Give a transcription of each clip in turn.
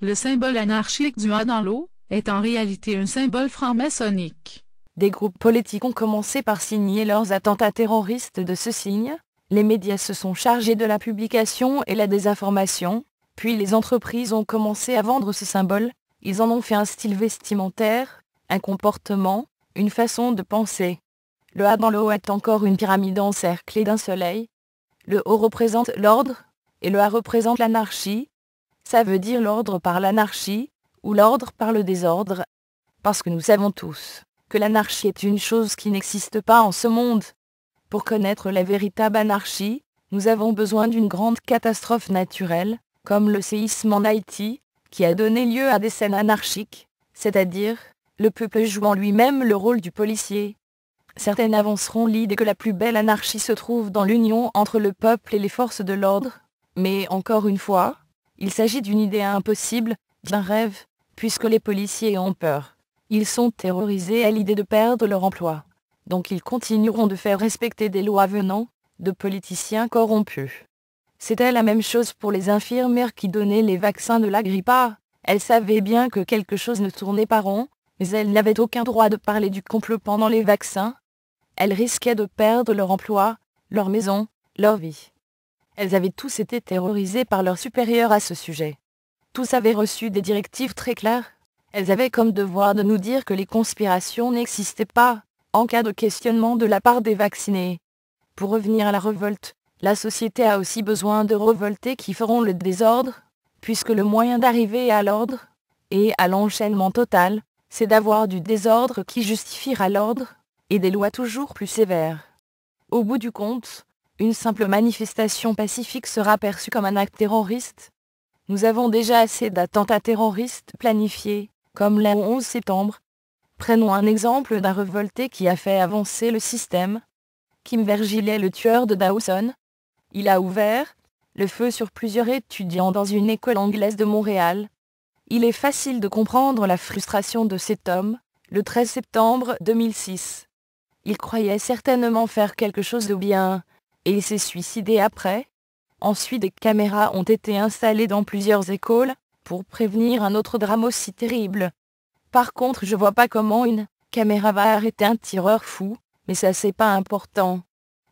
Le symbole anarchique du A dans l'eau est en réalité un symbole franc-maçonnique. Des groupes politiques ont commencé par signer leurs attentats terroristes de ce signe, les médias se sont chargés de la publication et la désinformation, puis les entreprises ont commencé à vendre ce symbole, ils en ont fait un style vestimentaire, un comportement, une façon de penser. Le A dans l'eau est encore une pyramide encerclée d'un soleil. Le O représente l'ordre, et le A représente l'anarchie. Ça veut dire l'ordre par l'anarchie, ou l'ordre par le désordre. Parce que nous savons tous que l'anarchie est une chose qui n'existe pas en ce monde. Pour connaître la véritable anarchie, nous avons besoin d'une grande catastrophe naturelle, comme le séisme en Haïti, qui a donné lieu à des scènes anarchiques, c'est-à-dire, le peuple jouant lui-même le rôle du policier. Certaines avanceront l'idée que la plus belle anarchie se trouve dans l'union entre le peuple et les forces de l'ordre, mais encore une fois, il s'agit d'une idée impossible, d'un rêve, puisque les policiers ont peur. Ils sont terrorisés à l'idée de perdre leur emploi. Donc ils continueront de faire respecter des lois venant de politiciens corrompus. C'était la même chose pour les infirmières qui donnaient les vaccins de la grippe A. Elles savaient bien que quelque chose ne tournait pas rond, mais elles n'avaient aucun droit de parler du complot pendant les vaccins. Elles risquaient de perdre leur emploi, leur maison, leur vie. Elles avaient tous été terrorisées par leurs supérieurs à ce sujet. Tous avaient reçu des directives très claires. Elles avaient comme devoir de nous dire que les conspirations n'existaient pas, en cas de questionnement de la part des vaccinés. Pour revenir à la révolte, la société a aussi besoin de révoltés qui feront le désordre, puisque le moyen d'arriver à l'ordre, et à l'enchaînement total, c'est d'avoir du désordre qui justifiera l'ordre, et des lois toujours plus sévères. Au bout du compte, une simple manifestation pacifique sera perçue comme un acte terroriste. Nous avons déjà assez d'attentats terroristes planifiés, comme le 11 septembre. Prenons un exemple d'un révolté qui a fait avancer le système. Kim Virgil est le tueur de Dawson. Il a ouvert le feu sur plusieurs étudiants dans une école anglaise de Montréal. Il est facile de comprendre la frustration de cet homme, le 13 septembre 2006. Il croyait certainement faire quelque chose de bien, et il s'est suicidé après. Ensuite, des caméras ont été installées dans plusieurs écoles, pour prévenir un autre drame aussi terrible. Par contre, je vois pas comment une caméra va arrêter un tireur fou, mais ça c'est pas important.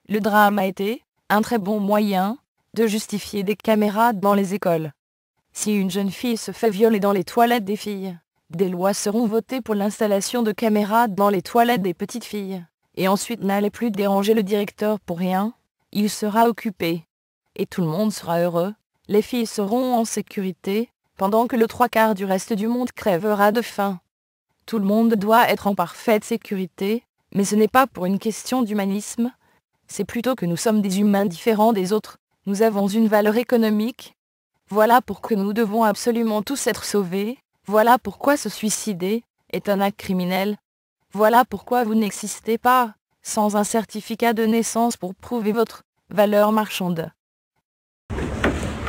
Le drame a été un très bon moyen de justifier des caméras dans les écoles. Si une jeune fille se fait violer dans les toilettes des filles, des lois seront votées pour l'installation de caméras dans les toilettes des petites filles. Et ensuite n'allez plus déranger le directeur pour rien, il sera occupé. Et tout le monde sera heureux, les filles seront en sécurité, pendant que le trois quarts du reste du monde crèvera de faim. Tout le monde doit être en parfaite sécurité, mais ce n'est pas pour une question d'humanisme, c'est plutôt que nous sommes des humains différents des autres, nous avons une valeur économique. Voilà pourquoi nous devons absolument tous être sauvés, voilà pourquoi se suicider est un acte criminel. Voilà pourquoi vous n'existez pas, sans un certificat de naissance pour prouver votre valeur marchande.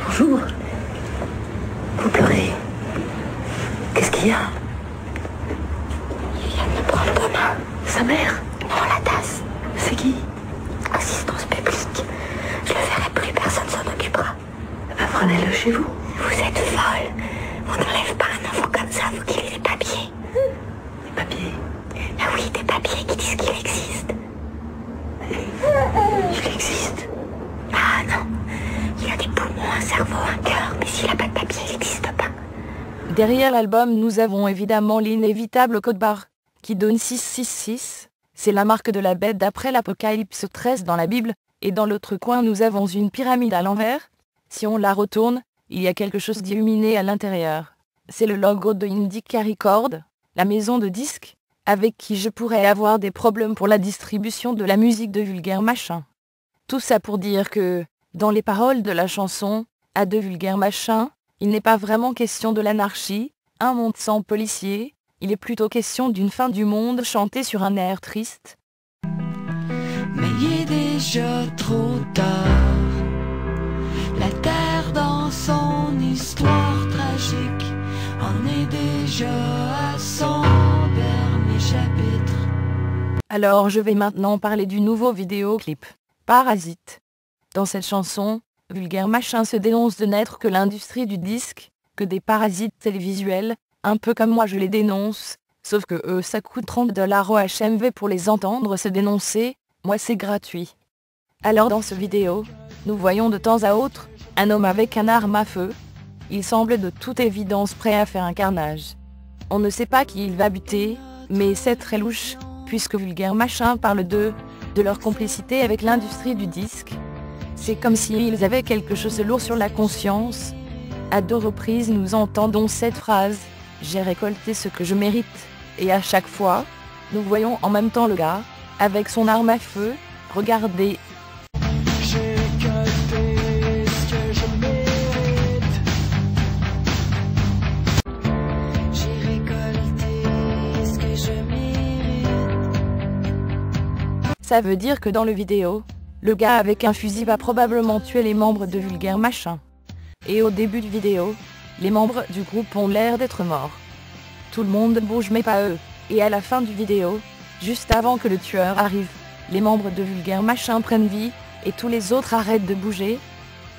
Bonjour. Vous pleurez. Qu'est-ce qu'il y a? Il vient de me prendre demain. Sa mère? Non, la tasse. C'est qui? Assistance publique. Je le verrai plus, personne s'en occupera. Prenez-le chez vous. Vous êtes folle. On n'enlève pas un enfant comme ça, vous qu'il ait des papiers. Des papiers? Ah oui, des papiers qui disent qu'il existe. Il existe? Ah non. Il a des poumons, un cerveau, un cœur, mais s'il n'a pas de papier, il n'existe pas. Derrière l'album, nous avons évidemment l'inévitable code barre, qui donne 666. C'est la marque de la bête d'après l'Apocalypse 13 dans la Bible, et dans l'autre coin nous avons une pyramide à l'envers. Si on la retourne, il y a quelque chose d'illuminé à l'intérieur. C'est le logo de Indica Records, la maison de disques, avec qui je pourrais avoir des problèmes pour la distribution de la musique de Vulgaire Machin. Tout ça pour dire que, dans les paroles de la chanson « À de Vulgaire Machin », il n'est pas vraiment question de l'anarchie, un monde sans policiers, il est plutôt question d'une fin du monde chantée sur un air triste. Mais il est déjà trop tard. La terre dans son histoire tragique en est déjà à son dernier chapitre. Alors je vais maintenant parler du nouveau vidéoclip, Parasite. Dans cette chanson, Vulgaire Machin se dénonce de n'être que l'industrie du disque, que des parasites télévisuels, un peu comme moi je les dénonce, sauf que eux ça coûte 30 $ au HMV pour les entendre se dénoncer, moi c'est gratuit. Alors dans cette vidéo, nous voyons de temps à autre, un homme avec un arme à feu. Il semble de toute évidence prêt à faire un carnage. On ne sait pas qui il va buter, mais c'est très louche, puisque Vulgaire Machin parle de leur complicité avec l'industrie du disque. C'est comme s'ils avaient quelque chose de lourd sur la conscience. À 2 reprises nous entendons cette phrase, « J'ai récolté ce que je mérite », et à chaque fois, nous voyons en même temps le gars, avec son arme à feu, regarder. J'ai récolté ce que je mérite. J'ai récolté ce que je mérite. Ça veut dire que dans le vidéo, le gars avec un fusil va probablement tuer les membres de Vulgaire Machin. Et au début de vidéo, les membres du groupe ont l'air d'être morts. Tout le monde bouge mais pas eux. Et à la fin du vidéo, juste avant que le tueur arrive, les membres de Vulgaire Machin prennent vie, et tous les autres arrêtent de bouger.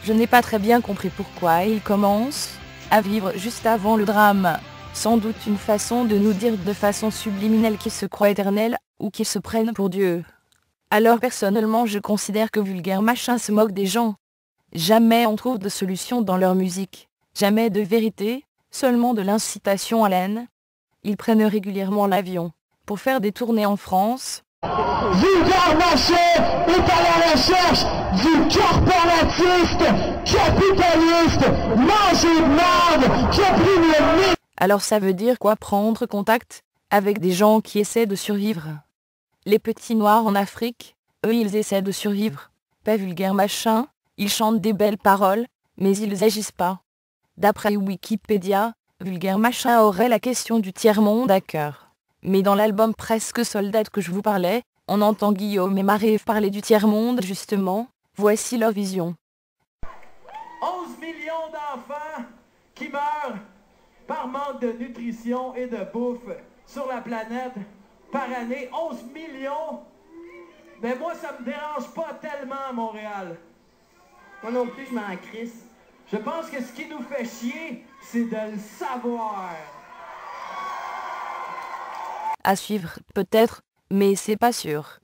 Je n'ai pas très bien compris pourquoi ils commencent à vivre juste avant le drame. Sans doute une façon de nous dire de façon subliminale qu'ils se croient éternels, ou qu'ils se prennent pour Dieu. Alors personnellement je considère que Vulgaire Machin se moque des gens. Jamais on trouve de solution dans leur musique. Jamais de vérité, seulement de l'incitation à la haine. Ils prennent régulièrement l'avion pour faire des tournées en France. Vulgaire Machin est à la recherche du corporatiste, capitaliste, manger de merde, qui a pris le mythe. Alors ça veut dire quoi prendre contact avec des gens qui essaient de survivre? Les petits noirs en Afrique, eux ils essaient de survivre. Pas Vulgaire Machin, ils chantent des belles paroles, mais ils agissent pas. D'après Wikipédia, Vulgaire Machin aurait la question du tiers-monde à cœur. Mais dans l'album Presque Soldate que je vous parlais, on entend Guillaume et Marie parler du tiers-monde justement, voici leur vision. 11 millions d'enfants qui meurent par manque de nutrition et de bouffe sur la planète par année. 11 millions! Mais moi, ça me dérange pas tellement à Montréal. Moi non plus, je m'en crisse. Je pense que ce qui nous fait chier, c'est de le savoir. À suivre, peut-être, mais c'est pas sûr.